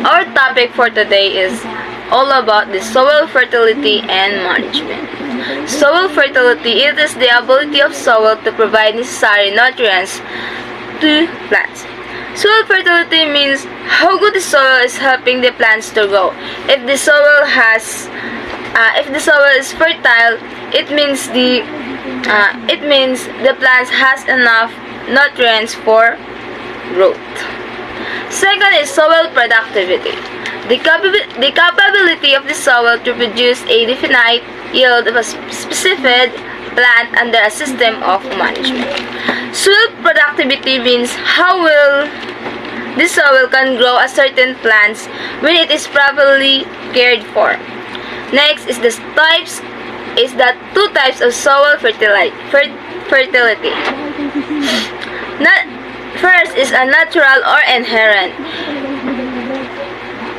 Our topic for today is all about the soil fertility and management. Soil fertility, it is the ability of soil to provide necessary nutrients to plants. Soil fertility means how good the soil is helping the plants to grow. If the soil is fertile, it means the plants has enough nutrients for growth. Second is soil productivity. The capability of the soil to produce a definite yield of a specific plant under a system of management. Soil productivity means how well the soil can grow a certain plants when it is properly cared for. Next is the two types of soil fertility. First is a natural or inherent.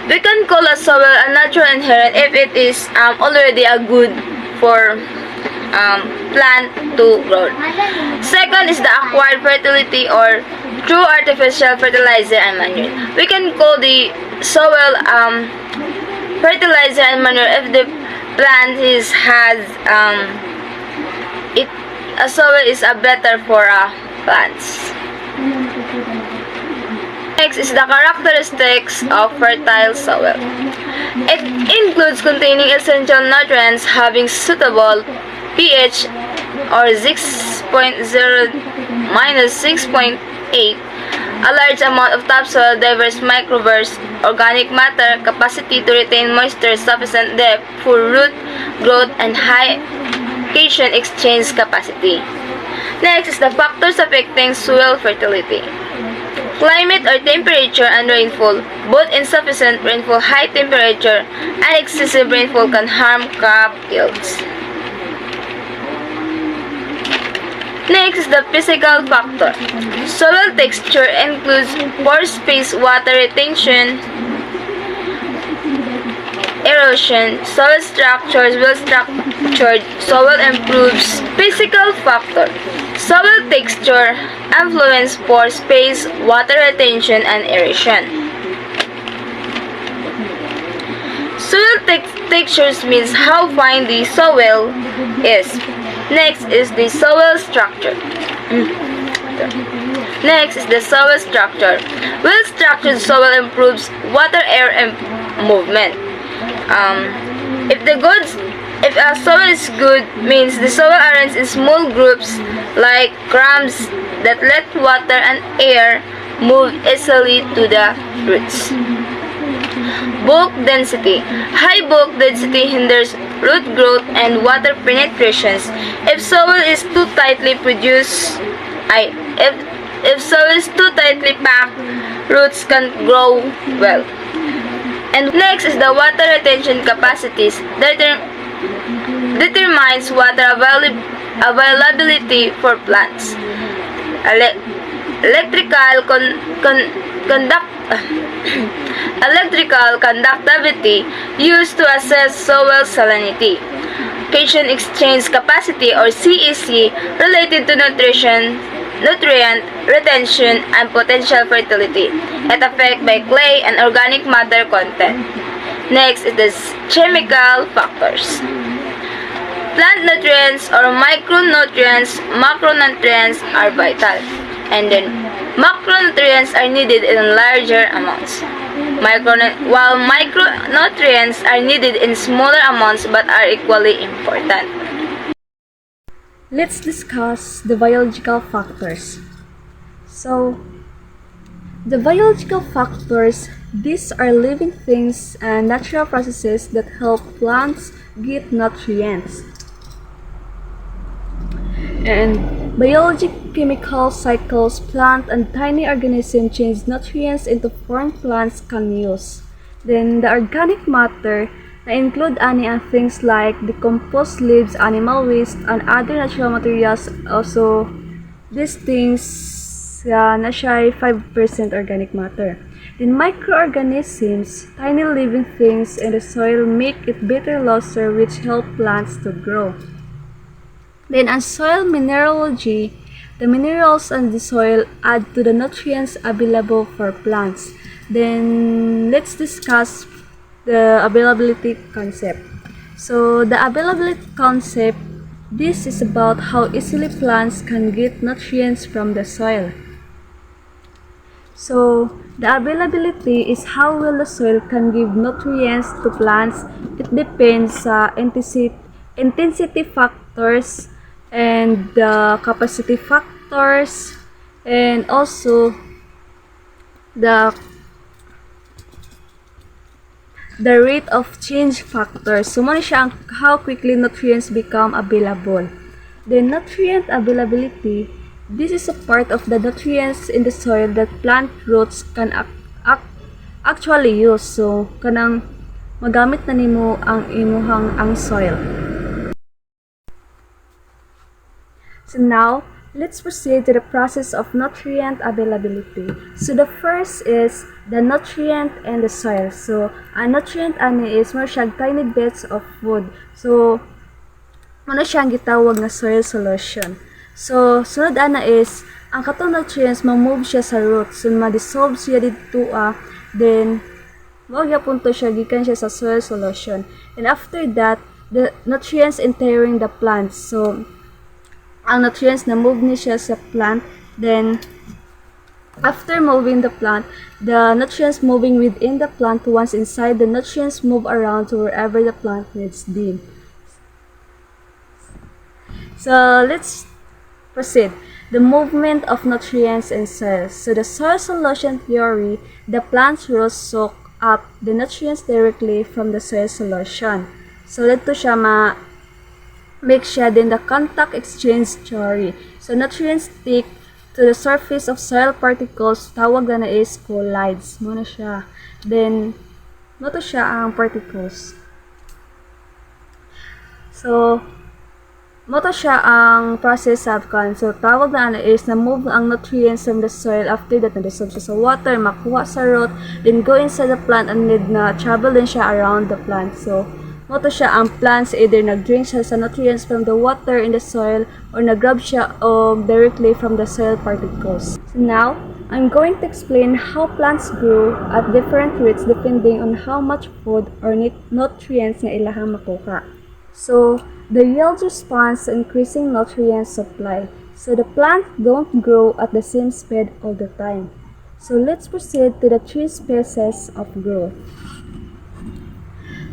We can call a soil a natural inherent if it is already a good for plant to grow. Second is the acquired fertility or through artificial fertilizer and manure. We can call the soil fertilizer and manure if the plant a soil is a better for plants. Next is the characteristics of fertile soil. It includes containing essential nutrients having suitable pH or 6.0 minus 6.8, a large amount of topsoil, diverse microbes, organic matter, capacity to retain moisture, sufficient depth for root growth, and high cation exchange capacity. Next is the factors affecting soil fertility. Climate or temperature and rainfall. Both insufficient rainfall, high temperature, and excessive rainfall can harm crop yields. Next is the physical factor. Soil texture includes pore space, water retention, erosion. Soil structure is well structured. Soil improves. Physical factor. Soil texture influence pore space, water retention, and erosion. Soil textures means how fine the soil is. Next is the soil structure. Next is the soil structure. Well-structured soil improves water, air, and movement. If a soil is good, means the soil arranges in small groups like crumbs that let water and air move easily to the roots. Bulk density. High bulk density hinders root growth and water penetration. If soil is too tightly packed, roots can grow well. And next is the water retention capacities that determines water availability for plants. Electrical conductivity used to assess soil salinity. Cation exchange capacity or CEC related to nutrient retention and potential fertility. It affected by clay and organic matter content. Next is the chemical factors. Plant nutrients or micronutrients, macronutrients are vital, and then macronutrients are needed in larger amounts, while micronutrients are needed in smaller amounts but are equally important. Let's discuss the biological factors. So, the biological factors, these are living things and natural processes that help plants get nutrients. And biological cycles, plant and tiny organisms change nutrients into form plants can use. Then the organic matter na include ani ang things like decomposed leaves, animal waste, and other natural materials. Also, these things na siya 5% organic matter. Then microorganisms, tiny living things in the soil make it better losser which help plants to grow. Then ang soil mineralogy, the minerals in the soil add to the nutrients available for plants. Then let's discuss the availability concept. So the availability concept, this is about how easily plants can get nutrients from the soil. So the availability is how well the soil can give nutrients to plants. It depends sa intensity factors and the capacity factors, and also the rate of change factors. So mo siya ang how quickly nutrients become available. The nutrient availability, this is a part of the nutrients in the soil that plant roots can actually use. So kanang magamit na nimo ang imuhang ang soil. So now, let's proceed to the process of nutrient availability. So the first is the nutrient and the soil. So a nutrient ani is more siya tiny bits of food. So ano siya ang gitawag na soil solution. So sunod ana is ang katong nutrients ma-move siya sa roots. So ma-dissolve siya dito then mao gyapon to siya gikan siya sa soil solution. And after that, the nutrients entering the plants. So ang nutrients na move ni siya sa plant, then after moving the plant, the nutrients moving within the plant, once inside, the nutrients move around to wherever the plant needs them. So let's proceed. The movement of nutrients in soil. So the soil solution theory, the plant's roots soak up the nutrients directly from the soil solution. So dito siya make siya din the contact exchange theory. So nutrients stick to the surface of soil particles, tawag na is collides. Muna siya. Then moto siya ang particles. So moto siya ang process of so tawag na is na move ang nutrients from the soil. After that, na-dissolve siya sa water, makuha sa root, then go inside the plant and need na travel din siya around the plant. So moto siya ang plants either nag-drink siya sa nutrients from the water in the soil or nag-grab siya directly from the soil particles. So now, I'm going to explain how plants grow at different rates depending on how much food or nutrients nga ilahang makuha. So, the yield responds to increasing nutrient supply. So, the plants don't grow at the same speed all the time. So, let's proceed to the 3 phases of growth.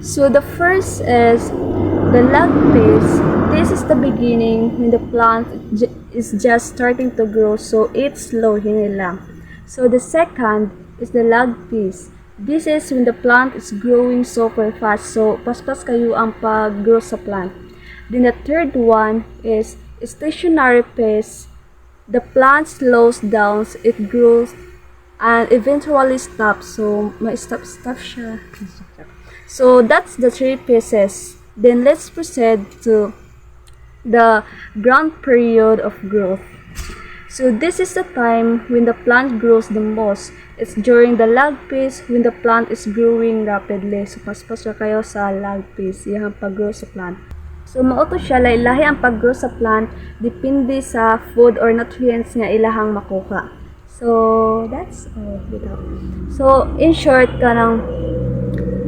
So the first is the lag phase. This is the beginning when the plant is just starting to grow, so it's slow lang. So the second is the lag phase. This is when the plant is growing super fast, so paspas kayo ang pag-grow sa plant. Then the third one is stationary phase. The plant slows down, it grows and eventually stops. So ma-stop siya. So that's the 3 phases. Then let's proceed to the growth period of growth. So this is the time when the plant grows the most. It's during the lag phase when the plant is growing rapidly. So paspas na kayo sa lag phase, yung pag-grow sa plant. So mauto siya lahi ang pag-grow sa plant depende sa food or nutrients nga ilahang makuha. So that's all. So in short,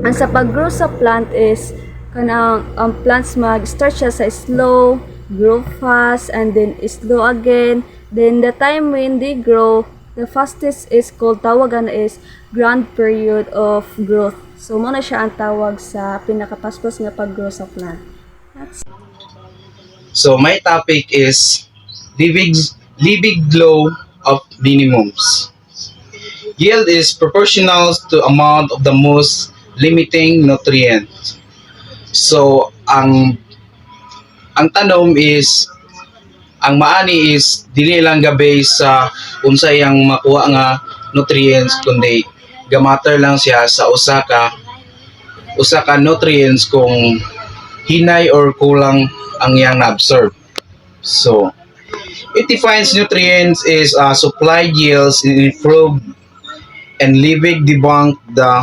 ang sa pag-grow sa plant is kanang plants mag-start siya sa slow, grow fast, and then slow again. Then the time when they grow, the fastest is called tawagan is growth period of growth. So muna siya ang tawag sa pinakapaspas nga pag-grow sa plant. So my topic is living law of minimums. Yield is proportional to amount of the most limiting nutrient. So ang tanom is ang maani is dili lang gabay sa unsay ang makuha nga nutrients, kundi gamatter lang siya sa usa ka nutrients kung hinay or kulang ang yang na-absorb. So it defines nutrients is supply yields improved and Liebig debunked the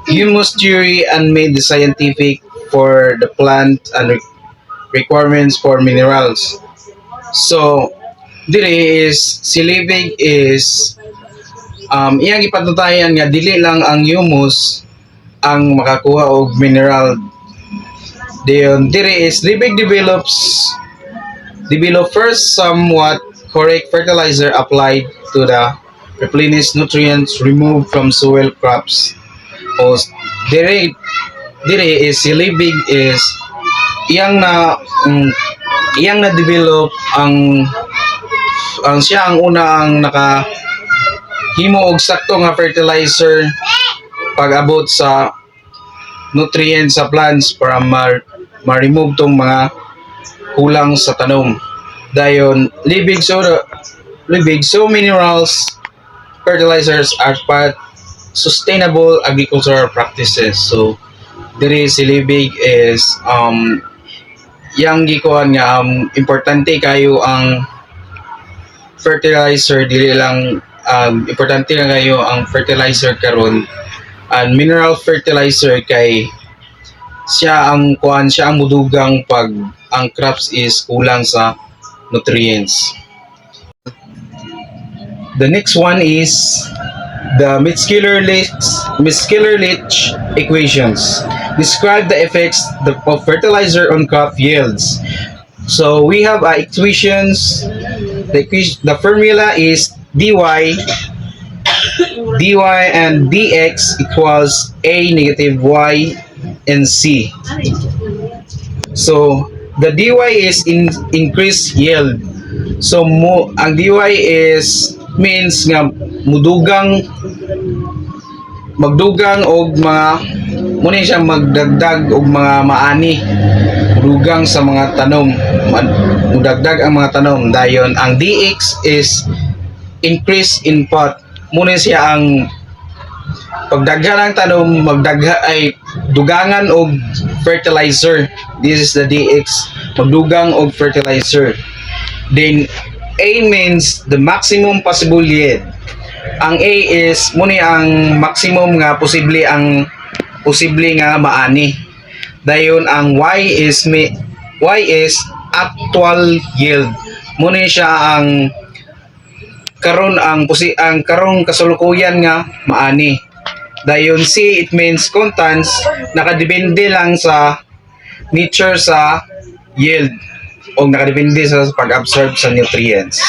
humus theory and made the scientific for the plant and requirements for minerals. So, dire is si Liebig is iyang ipatutayan nga dili lang ang humus ang makakuha og mineral. Dayon diri is living develop first somewhat correct fertilizer applied to the replenish nutrients removed from soil crops. O diri diri is si living is iyang na iyang na develop ang siya ang una ang nakahimo og sakto nga fertilizer pag-abot sa nutrients sa plants para ma-remove tong mga kulang sa tanom. Dayon living so minerals fertilizers are part sustainable agricultural practices. So diri si libig is yang gikuan nga importante kayo ang fertilizer dili lang importante na kayo ang fertilizer karon and mineral fertilizer kay siya ang mudugang pag ang crops is kulang sa nutrients. The next one is the Mitzkiller-Leach equations. Describe the effects of fertilizer on crop yields. So we have equations. The formula is dy and dx equals a negative y and c. So the dy is increased yield. So ang dy is means nga magdugang og mga muna siya magdagdag og mga maani dugang sa mga tanom mudagdag ang mga tanom. Dayon ang dx is increase input muna siya ang pagdaghan ng tanom magdagha ay dugangan og fertilizer. This is the dx, magdugang og fertilizer. Then A means the maximum possible yield. Ang A is muna ang maximum nga posible nga maani. Dayon ang Y is actual yield. Muna siya ang karong kasulukuyan nga maani. Dayon C it means constants, nakadepende lang sa nature sa yield o nakadepende sa pag-absorb sa nutrients.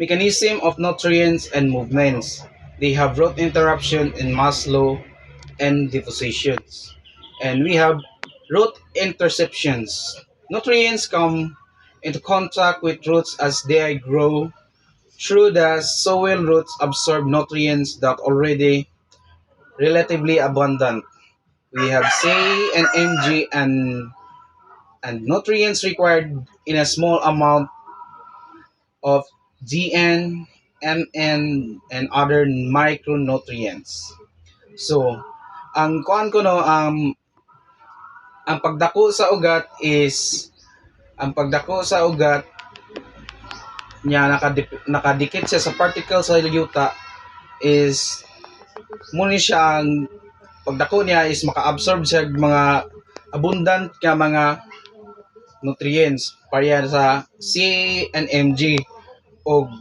Mechanism of nutrients and movements. They have root interruption in mass flow and depositions. And we have root interceptions. Nutrients come into contact with roots as they grow. Through the soil, roots absorb nutrients that already relatively abundant. We have C and Mg and nutrients required in a small amount of Gn, Mn, and other micronutrients. So, ang kuan ko no ang pagdako sa ugat niya nakadikit siya sa particle sa yuta is muna siya ang pagdako niya is maka-absorb siya mga abundant nga mga nutrients pareha sa C and Mg o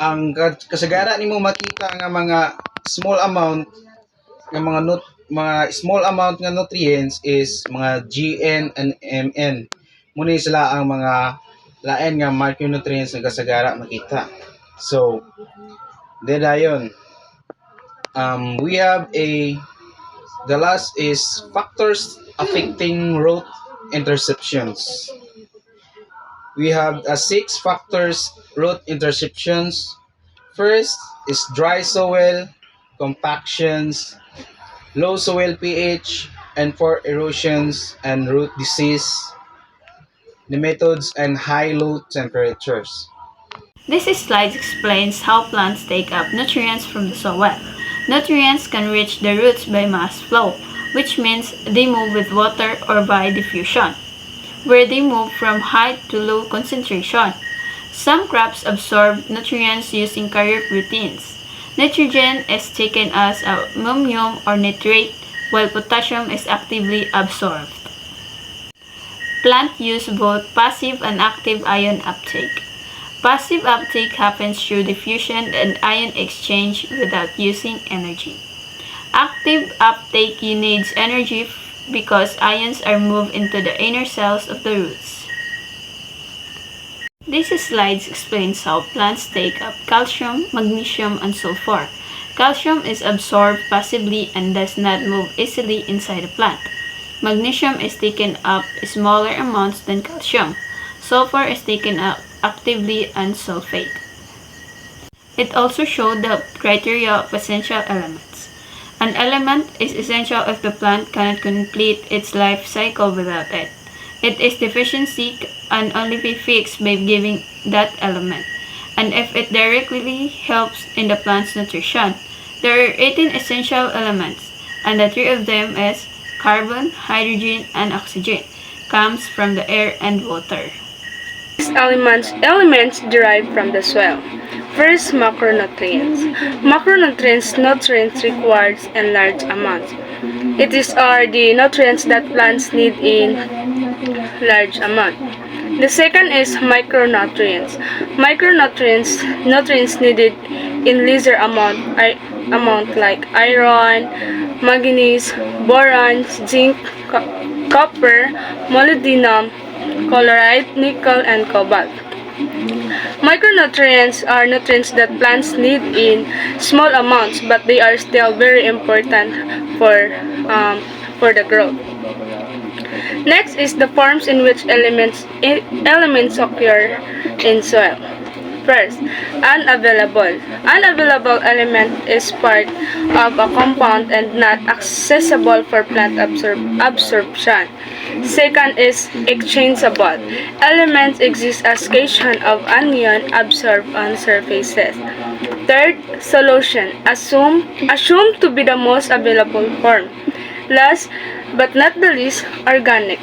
ang kasagara nimo makita nga mga small amount nga nutrients is mga Gn and Mn. Muna sila ang mga lain nga micronutrients nga kasagara makita. So dayon we have the last is factors affecting root interceptions. We have 6 factors root interceptions. First is dry soil, compactions, low soil pH, and for erosions and root disease, nematodes, and high-low temperatures. This slide explains how plants take up nutrients from the soil. Nutrients can reach the roots by mass flow, which means they move with water or by diffusion, where they move from high to low concentration. Some crops absorb nutrients using carrier proteins. Nitrogen is taken as ammonium or nitrate, while potassium is actively absorbed. Plants use both passive and active ion uptake. Passive uptake happens through diffusion and ion exchange without using energy. Active uptake needs energy because ions are moved into the inner cells of the roots. This slide explains how plants take up calcium, magnesium, and sulfur. Calcium is absorbed passively and does not move easily inside the plant. Magnesium is taken up smaller amounts than calcium. Sulfur is taken up actively and sulfate. It also showed the criteria of essential elements. An element is essential if the plant cannot complete its life cycle without it. It is deficiency can only be fixed by giving that element, and if it directly helps in the plant's nutrition. There are 18 essential elements, and the three of them is carbon, hydrogen, and oxygen, comes from the air and water. These elements derived from the soil. First, macronutrients. Macronutrients required in large amounts. Are the nutrients that plants need in large amount. The second is micronutrients. Nutrients needed in lesser amount like iron, manganese, boron, zinc, copper, molybdenum, chloride, nickel, and cobalt. Micronutrients are nutrients that plants need in small amounts, but they are still very important for the growth. Next is the forms in which elements occur in soil. First, unavailable. Unavailable element is part of a compound and not accessible for plant absorption. Second is exchangeable. Elements exist as cation of anion absorbed on surfaces. Third, solution. Assumed to be the most available form. Last but not the least, organic.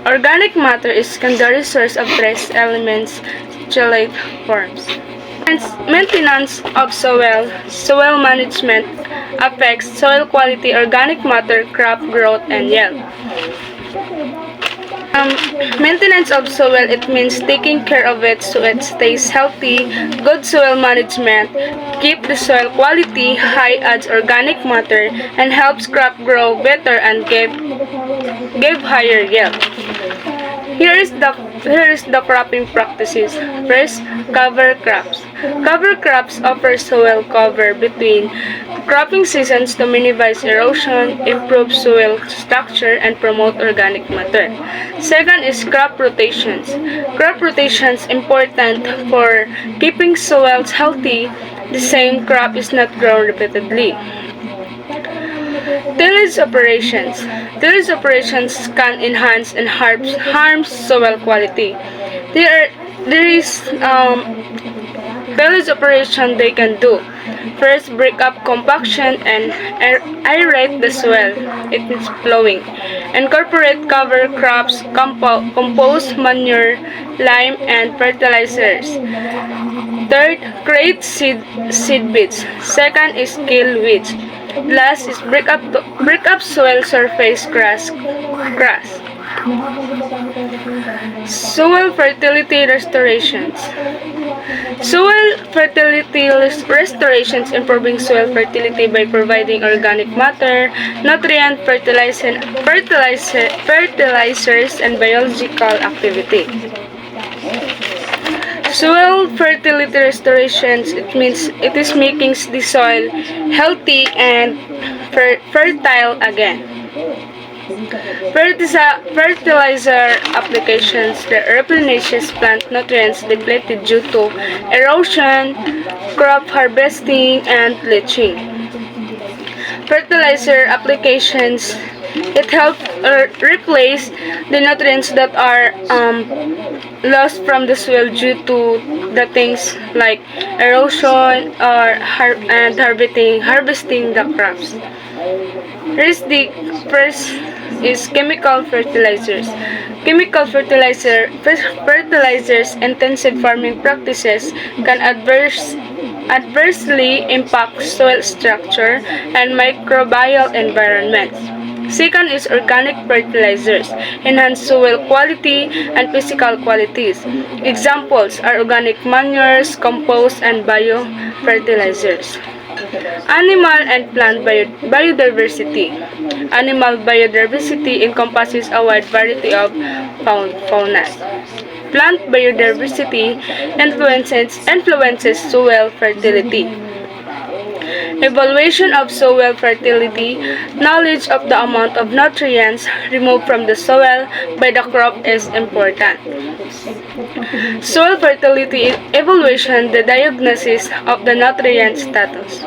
Organic matter is secondary source of trace elements, chelate forms. Maintenance of soil. Soil management affects soil quality, organic matter, crop growth, and yield. Maintenance of soil, it means taking care of it so it stays healthy. Good soil management keep the soil quality high, adds organic matter, and helps crop grow better and give higher yield. Here is the cropping practices. First, cover crops. Cover crops offer soil cover between cropping seasons to minimize erosion, improve soil structure, and promote organic matter. Second is crop rotations. Crop rotations important for keeping soils healthy. The same crop is not grown repeatedly. Tillage operations. Tillage operations can enhance and harm soil quality. There is tillage operation they can do. First, break up compaction and aerate the soil. It means plowing. Incorporate cover crops, compost, manure, lime, and fertilizers. Third, create seed beds. Second is kill weeds. Last is break up soil surface grass. Soil fertility restorations. Soil fertility restorations improving soil fertility by providing organic matter, nutrient fertilizers, and biological activity. Soil fertility restorations, it means it is making the soil healthy and fertile again. Fertilizer applications that replenishes plant nutrients depleted due to erosion, crop harvesting, and leaching. Fertilizer applications, it helps replace the nutrients that are lost from the soil due to the things like erosion or harvesting the crops. First is chemical fertilizers. Chemical fertilizers intensive farming practices can adversely impact soil structure and microbial environment. Second is organic fertilizers, enhance soil quality and physical qualities. Examples are organic manures, compost, and biofertilizers. Animal and plant biodiversity. Animal biodiversity encompasses a wide variety of fauna. Plant biodiversity influences soil fertility. Evaluation of soil fertility. Knowledge of the amount of nutrients removed from the soil by the crop is important. Soil fertility evaluation, the diagnosis of the nutrient status.